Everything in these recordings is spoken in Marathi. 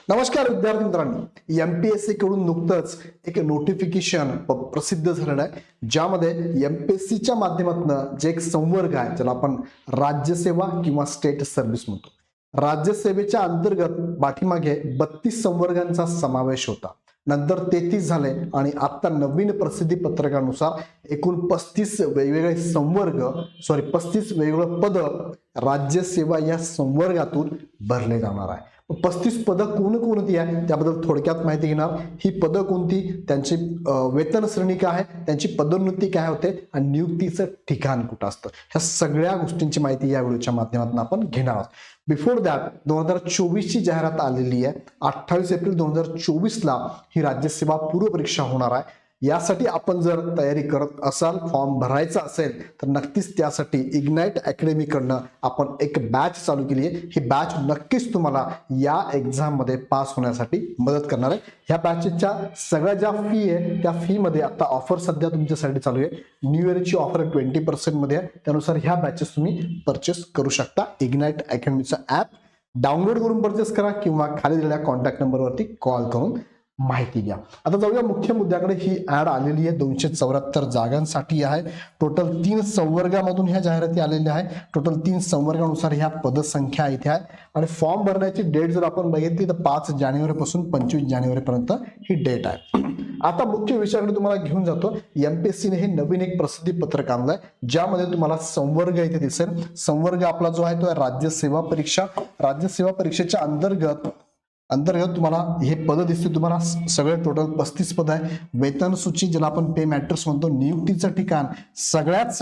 नमस्कार विद्यार्थी मित्रांनो, एमपीएससी कडून नुकतंच एक नोटिफिकेशन प्रसिद्ध झालेलं आहे, ज्यामध्ये एमपीएससीच्या माध्यमातून जे एक संवर्ग आहे ज्याला आपण राज्यसेवा किंवा स्टेट सर्व्हिस म्हणतो. राज्यसेवेच्या अंतर्गत पाठीमागे 32 संवर्गांचा समावेश होता, नंतर 33 झाले आणि आता नवीन प्रसिद्धी पत्रकानुसार एकूण 35 वेगवेगळे संवर्ग 35 वेगवेगळे पद राज्यसेवा या संवर्गातून भरले जाणार आहे. 35 पदं कोणकोणती आहे त्याबद्दल थोडक्यात माहिती घेणार. ही पदं कोणती, त्यांची वेतन श्रेणी काय आहे, त्यांची पदोन्नती काय होते आणि नियुक्तीचं ठिकाण कुठं असतं, ह्या सगळ्या गोष्टींची माहिती या व्हिडिओच्या माध्यमातून आपण घेणार आहोत. बिफोर दॅट 2024 ची जाहिरात आलेली आहे. 28 एप्रिल 2024 ला ही राज्यसेवा पूर्व परीक्षा होणार आहे. यासाठी आपण जर तयारी करत असाल, फॉर्म भरायचा असेल तर नक्कीच त्यासाठी इग्नाइट अकॅडमी कडनं आपण एक बॅच चालू केली आहे. ही बॅच नक्कीच तुम्हाला या एक्झाम मध्ये पास होण्यासाठी मदत करणार आहे. ह्या बॅचच्या सगळ्या ज्या फी आहे त्या फी मध्ये आता ऑफर सध्या तुमच्यासाठी चालू आहे. न्यू इयरची ऑफर 20% मध्ये आहे, त्यानुसार ह्या बॅचेस तुम्ही परचेस करू शकता. इग्नाइट अकॅडमीचा ऍप डाउनलोड करून परचेस करा किंवा खाली दिलेल्या कॉन्टॅक्ट नंबरवरती कॉल करून माहिती घ्या. आता जाऊया मुख्य मुद्द्याकडे. ही ऍड आलेली आहे 274 जागांसाठी आहे. टोटल 3 संवर्गामधून ह्या जाहिराती आलेल्या आहे. टोटल 3 संवर्गानुसार ह्या पदसंख्या इथे आहे आणि फॉर्म भरण्याची डेट जर आपण बघितली तर 5 जानेवारी पासून 25 जानेवारी पर्यंत ही डेट आहे. आता मुख्य विषयाकडे तुम्हाला घेऊन जातो. एमपीएससीने हे नवीन एक प्रसिद्धी पत्रक आणलंय, ज्यामध्ये तुम्हाला संवर्ग इथे दिसेल. संवर्ग आपला जो आहे तो आहे राज्यसेवा परीक्षा. राज्यसेवा परीक्षेच्या अंतर्गत तुम्हाला हे पद दिसते. तुम्हाला सगळे टोटल 35 पद आहे. वेतन सूची ज्याला आपण पे मॅट्रिक्स म्हणतो, नियुक्तीचं ठिकाण, सगळ्याच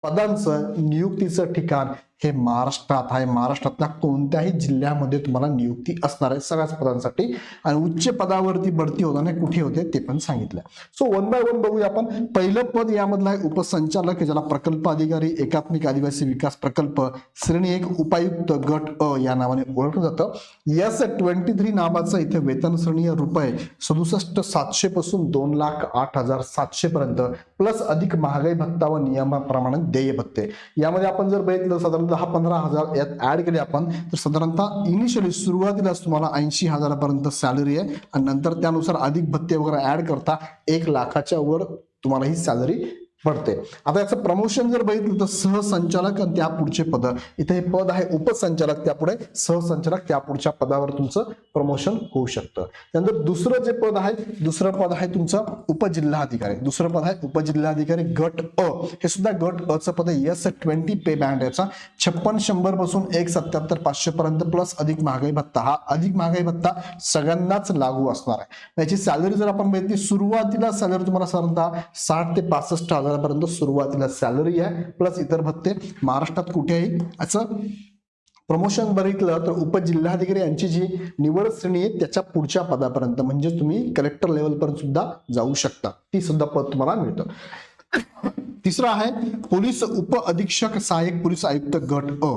पदांचं नियुक्तीचं ठिकाण हे महाराष्ट्रात आहे. महाराष्ट्रातल्या कोणत्याही जिल्ह्यामध्ये तुम्हाला नियुक्ती असणार आहे सगळ्याच पदांसाठी. आणि उच्च पदावरती बढती होताना कुठे होते ते पण सांगितलं. सो वन बाय वन बघूया आपण. पहिलं पद यामधलं आहे उपसंचालक, ज्याला प्रकल्प अधिकारी, एकात्मिक आदिवासी विकास प्रकल्प, श्रेणी 1 उपायुक्त गट अ या नावाने ओळखलं जातं. S23 नावाचं इथे वेतन श्रेणी रुपये 67,700 पासून 2,08,700 पर्यंत प्लस अधिक महागाई भत्ता व नियमाप्रमाणे देय भत्ते. यामध्ये आपण जर बघितलं साधारण 10-15,000 यात ऍड केले आपण तर साधारणतः इनिशियली सुरुवातीलाच तुम्हाला 80,000 पर्यंत सॅलरी आहे आणि नंतर त्यानुसार अधिक भत्ते वगैरे ऍड करता 1 लाखाच्या वर तुम्हाला ही सॅलरी पडते. आता याचं प्रमोशन जर बघितलं तर सहसंचालक आणि त्या पुढचे पद, इथे हे पद आहे उपसंचालक, त्यापुढे सहसंचालक, त्या पुढच्या पदावर तुमचं प्रमोशन होऊ शकतं. त्यानंतर दुसरं जे पद आहे, दुसरं पद आहे तुमचं उपजिल्हाधिकारी. दुसरं पद आहे उपजिल्हाधिकारी गट अ. हे सुद्धा गट अ चं पद आहे. S20 पे बँड याचा 56,100 पासून 1,77,500 पर्यंत प्लस अधिक महागाई भत्ता. हा अधिक महागाई भत्ता सगळ्यांनाच लागू असणार आहे. याची सॅलरी जर आपण बघितली, सुरुवातीला सॅलरी तुम्हाला साधारणतः 60 ते 65,000 पर्यंत सुरुवातीला सॅलरी आहे, प्लस इतर भत्ते. महाराष्ट्रात कुठेही असं प्रमोशन बघितलं तर उपजिल्हाधिकारी यांची जी निवड श्रेणी आहे त्याच्या पुढच्या पदापर्यंत, म्हणजे तुम्ही कलेक्टर लेवल पर्यंत सुद्धा जाऊ शकता. ती सुद्धा पद तुम्हाला मिळतं. तिसरं आहे पोलीस उप अधीक्षक सहाय्यक पोलीस आयुक्त गट अ,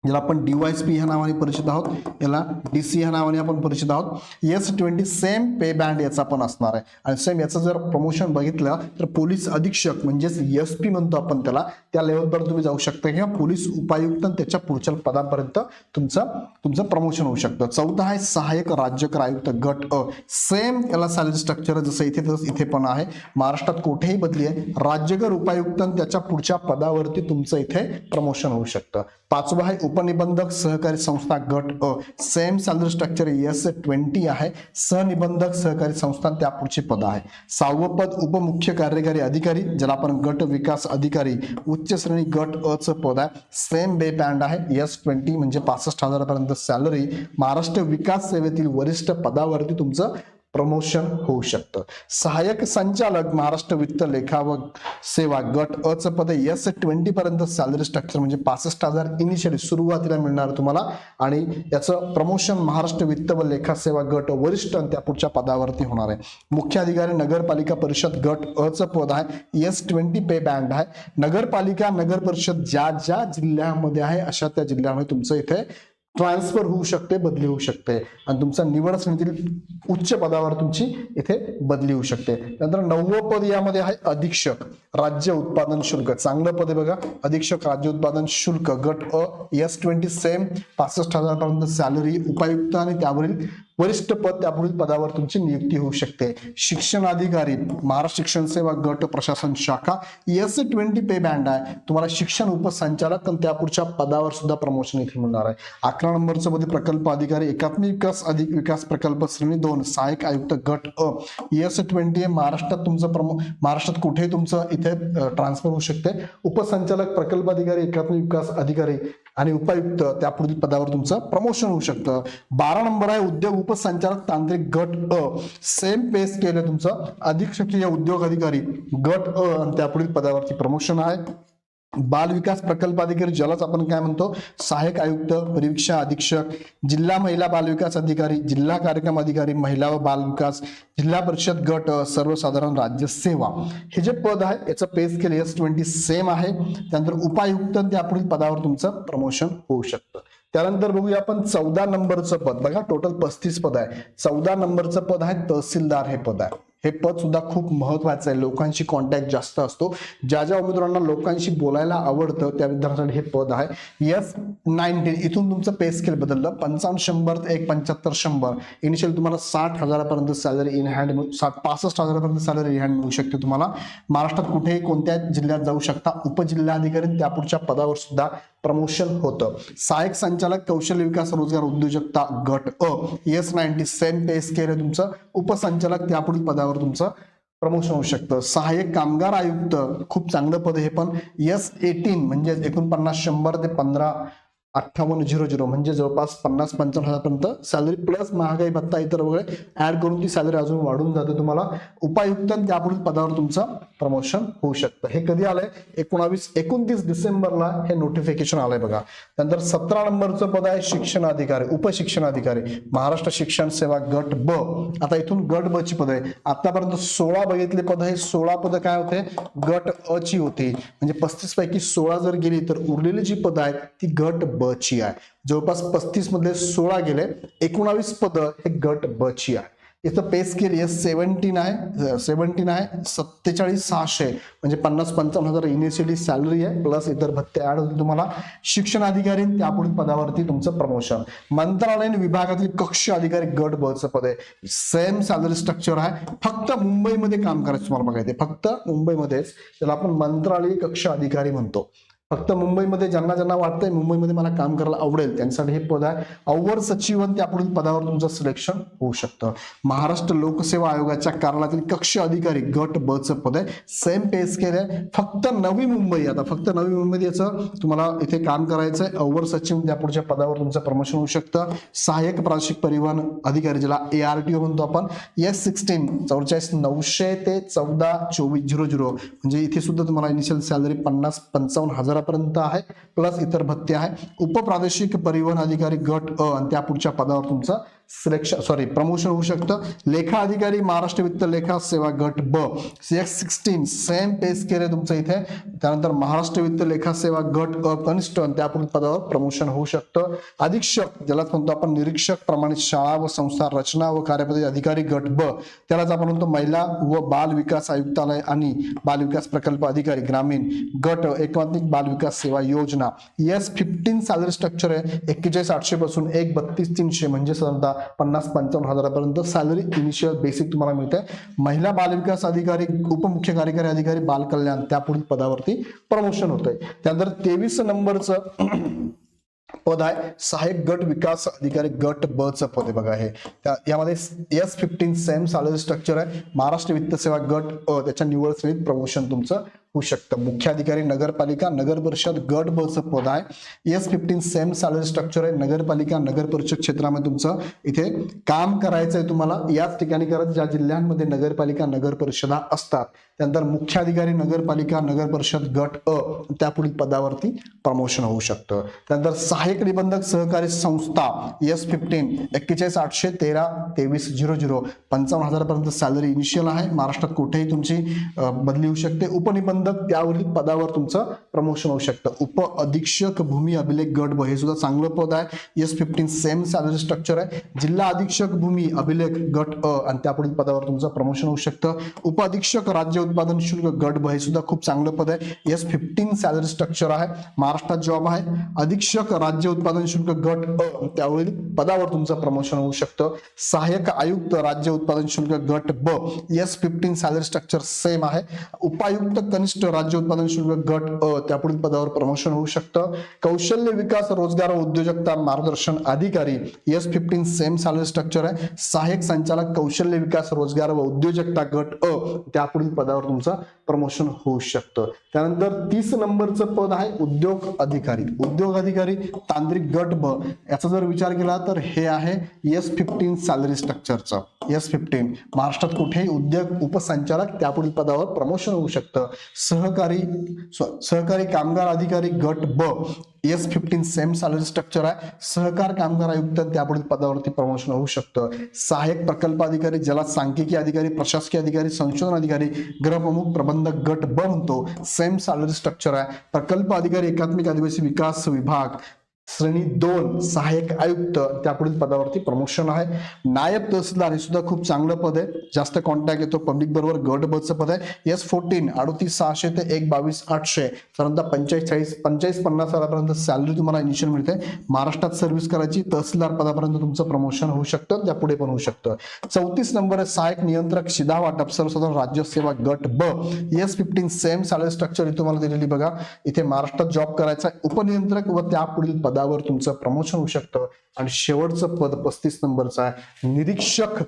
ज्याला आपण DYSP ह्या नावाने परिचित आहोत, याला DC ह्या नावाने आपण परिचित आहोत. S20 सेम पे बँड याचा पण असणार आहे आणि सेम याचं जर प्रमोशन बघितलं तर पोलीस अधीक्षक म्हणजेच SP म्हणतो आपण त्याला, त्या लेवलवर तुम्ही जाऊ शकता किंवा पोलीस उपायुक्त त्याच्या पुढच्या पदापर्यंत तुमचं प्रमोशन होऊ शकतं. चौथा आहे सहाय्यक राज्यकर आयुक्त गट अ. सेम याला सॅलरी स्ट्रक्चर जसं इथे पण आहे. महाराष्ट्रात कुठेही बदली आहे. राज्यकर उपायुक्त त्याच्या पुढच्या पदावरती तुमचं इथे प्रमोशन होऊ शकतं. पाचवा आहे उपनिबंधक सहकारी संस्था गट अ. सेम सॅलरी स्ट्रक्चर S20 आहे. सहनिबंधक सहकारी संस्था त्या पुढचे पद आहे. 6वं पद उपमुख्य कार्यकारी अधिकारी, ज्याला आपण गट विकास अधिकारी उच्च श्रेणी गट अ चं पद आहे. सेम बे बँड आहे. S20 म्हणजे 65,000 पर्यंत सॅलरी. महाराष्ट्र विकास सेवेतील वरिष्ठ पदावरती तुमचं प्रमोशन होऊ शकतं. सहाय्यक संचालक महाराष्ट्र वित्त लेखा व सेवा गट अ चं पद S20 पर्यंत सॅलरी स्ट्रक्चर म्हणजे 65,000 इनिशियली सुरुवातीला मिळणार तुम्हाला आणि याचं प्रमोशन महाराष्ट्र वित्त व लेखा सेवा गट वरिष्ठ त्या पुढच्या पदावरती होणार आहे. मुख्य अधिकारी नगरपालिका परिषद गट अ चं पद आहे. S20 पे बँड आहे. नगरपालिका नगर परिषद ज्या ज्या जिल्ह्यामध्ये आहे अशा त्या जिल्ह्यामध्ये तुमचं इथे ट्रान्सफर होऊ शकते, बदली होऊ शकते आणि तुमचा निवड समितीतील उच्च पदावर तुमची इथे बदली होऊ शकते. नंतर 9वं पद यामध्ये आहे अधीक्षक राज्य उत्पादन शुल्क. चांगलं पद आहे बघा, अधीक्षक राज्य उत्पादन शुल्क गट अ. S20 सेम 65,000 पर्यंत सॅलरी. उपायुक्त आणि त्यावरील वरिष्ठ पद त्यापुढील पदावर तुमची नियुक्ती होऊ शकते. शिक्षण अधिकारी महाराष्ट्र शिक्षण सेवा गट प्रशासन शाखा S20 पे बँड आहे. तुम्हाला शिक्षण उपसंचालक आणि त्यापुढच्या पदावर सुद्धा प्रमोशन इथे मिळणार आहे. 11 नंबरचं मध्ये प्रकल्प अधिकारी एकात्मिक विकास अधिक विकास प्रकल्प श्रेणी 2 सहाय्यक आयुक्त गट अ S20 महाराष्ट्रात तुमचं महाराष्ट्रात कुठेही तुमचं इथे ट्रान्सफर होऊ शकते. उपसंचालक प्रकल्प अधिकारी एकात्मिक विकास अधिकारी आणि उपायुक्त त्यापुढील पदावर तुमचं प्रमोशन होऊ शकतं. 12 नंबर आहे उद्योग उपसंचालक तांत्रिक गट अ सेम पे स्केल आहे तुमचं अधीक्षकीय उद्योग अधिकारी गट अ आणि त्यापुढील पदावरती प्रमोशन आहे. बाल विकास प्रकल्प अधिकारी ज्यालाच आपण काय म्हणतो सहाय्यक आयुक्त परीक्षा अधीक्षक जिल्हा महिला बाल विकास अधिकारी जिल्हा कार्यक्रम अधिकारी महिला व बाल विकास जिल्हा परिषद गट सर्वसाधारण राज्य सेवा हे जे पद आहे याचं पे स्केल S20 सेम आहे. त्यानंतर उपायुक्त त्यापुढील पदावर तुमचं प्रमोशन होऊ शकतं. त्यानंतर बघूया आपण 14 नंबरचं पद बघा टोटल 35 पद आहे. 14 नंबरचं पद आहे तहसीलदार हे पद आहे. हे पद सुद्धा खूप महत्वाचं आहे. लोकांशी कॉन्टॅक्ट जास्त असतो. ज्या ज्या उमेदवारांना लोकांशी बोलायला आवडतं त्या विद्यार्थ्यांसाठी हे पद आहे. S19 इथून तुमचं पे स्केल बदललं 55-100 ते 75-100 इनिशियल तुम्हाला 60,000पर्यंत सॅलरी इन हँड 65,000पर्यंत सॅलरी इन हँड मिळू शकते. तुम्हाला महाराष्ट्रात कुठेही कोणत्या जिल्ह्यात जाऊ शकता. उपजिल्हाधिकारी त्यापुढच्या पदावर सुद्धा प्रमोशन होतं. सहाय्यक संचालक कौशल्य विकास रोजगार उद्योजकता गट अ S90 सेम पे स्केल आहे तुमचं. उपसंचालक त्यापुढील पदावर तुमचं प्रमोशन होऊ शकतं. सहाय्यक कामगार आयुक्त खूप चांगलं पद हे पण S18 म्हणजे 49-100 ते 15-58-00 म्हणजे जवळपास 50-55 पर्यंत सॅलरी प्लस महागाई भत्ता इतर वगैरे ऍड करून ती सॅलरी अजून वाढून जाते. तुम्हाला उपायुक्त त्यापुढील पदावर तुमचं प्रमोशन होऊ शकतं. हे कधी आलंय 29 डिसेंबरला हे नोटिफिकेशन आलंय बघा. त्यानंतर 17 नंबरचं पद आहे शिक्षण अधिकारी उपशिक्षण अधिकारी महाराष्ट्र शिक्षण सेवा गट ब. आता इथून गट ब ची पद आहे. आतापर्यंत 16 बघितले पद आहे. 16 पद काय होते गट अ ची होती. म्हणजे 35 पैकी 16 जर गेली तर उरलेली जी पद आहेत ती गट ब ची आहे. जवळपास 35 मधले 16 गेले 19 पद हे गट ब ची आहे. इथं पे स्केल S17 आहे 47,600 म्हणजे 50-55 हजार इनिशियली सॅलरी आहे प्लस इतर भत्ते ऍड होते तुम्हाला. शिक्षण अधिकारी त्यापुढील पदावरती तुमचं प्रमोशन. मंत्रालयीन विभागातील कक्ष अधिकारी गट ब चं पद आहे. सेम सॅलरी स्ट्रक्चर आहे. फक्त मुंबईमध्ये काम करायचं तुम्हाला बघायचं फक्त मुंबईमध्येच त्याला आपण मंत्रालयीन कक्ष अधिकारी म्हणतो. फक्त मुंबईमध्ये ज्यांना ज्यांना वाटतंय मुंबईमध्ये मला काम करायला आवडेल त्यांच्यासाठी हे पद आहे. अवर सचिव त्यापुढील पदावर तुमचं सिलेक्शन होऊ शकतं. महाराष्ट्र लोकसेवा आयोगाच्या कार्यालयातील कक्ष अधिकारी गट ब चं पद आहे. सेम पे स्केल आहे. फक्त नवी मुंबई आता फक्त नवी मुंबई याचं तुम्हाला इथे काम करायचं आहे. अवर सचिव त्यापुढच्या पदावर तुमचं प्रमोशन होऊ शकतं. सहाय्यक प्रादेशिक परिवहन अधिकारी ज्याला ARTO म्हणतो आपण S16 44,900 ते 14,24,00 म्हणजे इथे सुद्धा तुम्हाला इनिशियल सॅलरी 50-55 हजार पर्यंत आहे प्लस इतर भत्ते आहे. उपप्रादेशिक परिवहन अधिकारी गट अ आणि त्यापुढच्या पदावर तुमचं प्रमोशन होऊ शकतं. लेखा अधिकारी महाराष्ट्र वित्त लेखा सेवा गट ब S16 सेम पे स्केल आहे तुमचं इथे. त्यानंतर महाराष्ट्र वित्त लेखा सेवा गट अ कनिष्ठ त्यापुढील पदावर प्रमोशन होऊ शकतं. अधीक्षक ज्याला म्हणतो आपण निरीक्षक प्रमाणित शाळा व संस्था रचना व कार्यपद्धती अधिकारी गट ब त्यालाच आपण म्हणतो महिला व बाल विकास आयुक्तालय आणि बाल विकास प्रकल्प अधिकारी ग्रामीण गट एकात्मिक बाल विकास सेवा योजना. S15 सॅलरी स्ट्रक्चर आहे 41,800 पासून 1,32,300 म्हणजे साधारणतः 50-55 हजारापर्यंत सॅलरी इनिशियल बेसिक तुम्हाला मिळते. महिला बाल विकास अधिकारी उपमुख्य कार्यकारी अधिकारी बाल कल्याण त्यापुढील पदावरती प्रमोशन होतंय. त्यानंतर 23 नंबरचं पद आहे सहाय्यक गट विकास अधिकारी गट ब चं पद आहे बघा. हे यामध्ये S15 सेम सॅलरी स्ट्रक्चर आहे. महाराष्ट्र वित्त सेवा गट अ त्याच्या निवड श्रेणीत प्रमोशन तुमचं होऊ शकतं. मुख्य अधिकारी नगरपालिका नगर परिषद गट ब चं पद आहे. S15 सेम सॅलरी स्ट्रक्चर आहे. नगरपालिका नगर परिषद क्षेत्रामध्ये तुमचं इथे काम करायचं आहे तुम्हाला. याच ठिकाणी करत ज्या जिल्ह्यांमध्ये नगरपालिका नगर परिषदा असतात. त्यानंतर मुख्य अधिकारी नगरपालिका नगर परिषद गट अ त्यापुढील पदावरती प्रमोशन होऊ शकतं. त्यानंतर सहाय्यक निबंधक सहकारी संस्था S15 41,800 13,23,00 55,000 पर्यंत सॅलरी इनिशियल आहे. महाराष्ट्रात कुठेही तुमची बदली होऊ शकते. उपनिबंधक प्रबंधक त्यावरील पदावर तुमचं प्रमोशन होऊ शकतं. उप अधीक्षक भूमी अभिलेख गट ब हे सुद्धा चांगलं पद आहे. S15 सेम सॅलरी स्ट्रक्चर आहे. जिल्हा अधीक्षक भूमी अभिलेख गट अ आणि त्यापुढील पदावर तुमचं प्रमोशन होऊ शकतं. उप अधीक्षक राज्य उत्पादन शुल्क गट ब हे सुद्धा खूप चांगलं पद आहे. S15 सॅलरी स्ट्रक्चर आहे. महाराष्ट्रात जॉब आहे. अधीक्षक राज्य उत्पादन शुल्क गट अ त्यावरील पदावर तुमचं प्रमोशन होऊ शकतं. सहाय्यक आयुक्त राज्य उत्पादन शुल्क गट ब S15 सॅलरी स्ट्रक्चर सेम आहे. उपायुक्त कनिष्ठ राज्य उत्पादन शुल्क गट अ त्यापुढील पदावर प्रमोशन होऊ शकतं. कौशल्य विकास रोजगार व उद्योजकता मार्गदर्शन अधिकारी S15 सेम सॅलरी स्ट्रक्चर आहे. सहाय्यक संचालक कौशल्य विकास रोजगार व उद्योजकता गट अ त्यापुढील पदावर तुमचं प्रमोशन होऊ शकतं. त्यानंतर 30 नंबरचं पद आहे उद्योग अधिकारी. उद्योग अधिकारी तांत्रिक गट ब याचा जर विचार केला तर हे आहे S15 सॅलरी स्ट्रक्चरचं. S15 महाराष्ट्रात कुठेही उद्योग उपसंचालक त्यापुढील पदावर प्रमोशन होऊ शकतं. सहकारी कामगार अधिकारी गट ब S15 सेम सॅलरी स्ट्रक्चर आहे. सहकार कामगार आयुक्त त्यापुढील पदावरती प्रमोशन होऊ शकतं. सहाय्यक प्रकल्प अधिकारी जलसांख्यिकी अधिकारी प्रशासकीय अधिकारी संशोधन अधिकारी गृहप्रमुख प्रबंधक गट ब म्हणतो सेम सॅलरी स्ट्रक्चर आहे. प्रकल्प अधिकारी एकात्मिक आदिवासी विकास विभाग श्रेणी 2 सहाय्यक आयुक्त त्यापुढील पदावरती प्रमोशन आहे. नायब तहसीलदार हे सुद्धा खूप चांगलं पद आहे. जास्त कॉन्टॅक्ट येतो पब्लिक बरोबर. गट ब चं पद आहे. S14 38600 ते 122,800 साधारणतः 45-50,000 सॅलरी तुम्हाला इनिशियल मिळते. महाराष्ट्रात सर्व्हिस करायची. तहसीलदार पदापर्यंत तुमचं प्रमोशन होऊ शकतं. त्यापुढे पण होऊ शकतं. 34 नंबर आहे सहाय्यक नियंत्रक शिधा वाटप सर्वसाधारण राज्य सेवा गट ब S15 सेम सॅलरी स्ट्रक्चर तुम्हाला दिलेली बघा. इथे महाराष्ट्रात जॉब करायचा. उपनियंत्रक व त्यापुढील पदावर तुमचं प्रमोशन होऊ शकतं. आणि शेवटचं पद 35 नंबरचं आहे निरीक्षक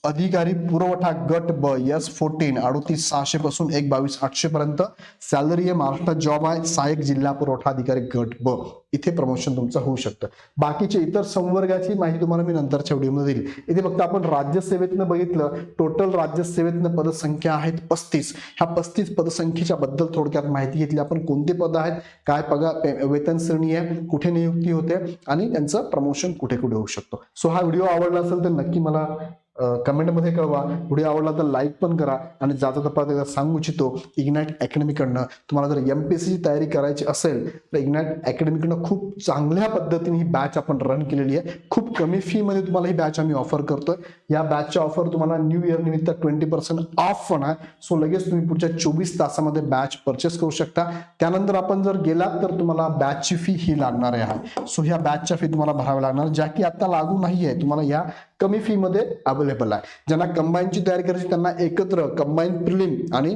अधिकारी पुरवठा गट ब S14 38,600 पासून 122,800 पर्यंत सॅलरी आहे. महाराष्ट्रात जॉब आहे. सहाय्यक जिल्हा पुरवठा अधिकारी गट ब इथे प्रमोशन तुमचं होऊ शकतं. बाकीचे इतर संवर्गाची माहिती तुम्हाला मी नंतरच्या व्हिडिओमध्ये देईल. इथे फक्त आपण राज्यसेवेतनं बघितलं. टोटल राज्यसेवेतनं पदसंख्या आहेत 35. ह्या 35 पदसंख्येच्या बद्दल थोडक्यात माहिती घेतली आपण. कोणते पद आहेत, काय पगार वेतन श्रेणी आहे, कुठे नियुक्ती होते आणि त्यांचं प्रमोशन कुठे कुठे होऊ शकतो. सो हा व्हिडिओ आवडला असेल तर नक्की मला कमेंट मध्ये कळवा. व्हिडिओ आवडला तर लाईक पण करा. आणि जाता तपास सांगू इच्छितो इग्नाइट अकॅडमीकडनं तुम्हाला जर MPSC ची तयारी करायची असेल तर इग्नाइट अकॅडमीकडनं खूप चांगल्या पद्धतीने ही बॅच आपण रन केलेली आहे. खूप कमी फी मध्ये तुम्हाला ही बॅच आम्ही ऑफर करतोय. या बॅचचा ऑफर तुम्हाला न्यू इयर निमित्त 20% ऑफ पण आहे. सो लगेच तुम्ही पुढच्या 24 तासामध्ये बॅच परचेस करू शकता. त्यानंतर आपण जर गेलात तर तुम्हाला बॅचची फी ही लागणार आहे. सो ह्या बॅचच्या फी तुम्हाला भराव्या लागणार ज्या की आता लागू नाही आहे. तुम्हाला या कमी फी मध्ये अवेलेबल आहे. ज्यांना कंबाईनची तयारी करायची त्यांना एकत्र कंबाईन प्रिलिम आणि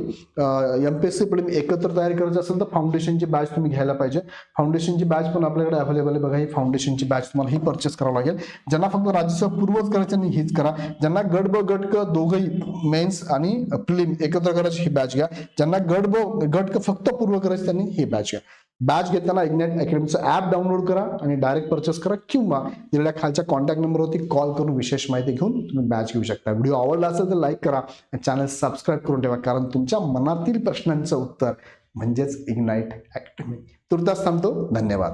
MPSC प्रिलिम एकत्र तयारी करायची असेल तर फाउंडेशनची बॅच तुम्ही घ्यायला पाहिजे. फाउंडेशनची बॅच पण आपल्याकडे अवेलेबल आहे बघा. ही फाउंडेशनची बॅच तुम्हाला ही परचेस करावं लागेल. ज्यांना फक्त राज्यसेवा पूर्वच करायचं आणि हीच करा. ज्यांना गट ब गट क दोघंही मेन्स आणि प्रिलिम एकत्र करायची ही बॅच घ्या. ज्यांना गट ब गट क फक्त पूर्व करायची त्यांनी ही बॅच घ्या. बॅच घेताना इग्नाइट अकॅडमीचं ऍप डाउनलोड करा आणि डायरेक्ट परचेस करा किंवा दिलेल्या खालच्या कॉन्टॅक्ट नंबरवरती कॉल करून विशेष माहिती घेऊन तुम्ही बॅच घेऊ शकता. व्हिडिओ आवडला असेल तर लाईक करा. चॅनल सबस्क्राईब करून ठेवा कारण तुमच्या मनातील प्रश्नांचं उत्तर म्हणजेच इग्नाइट अकॅडमी. तुर्तास थांबतो. धन्यवाद.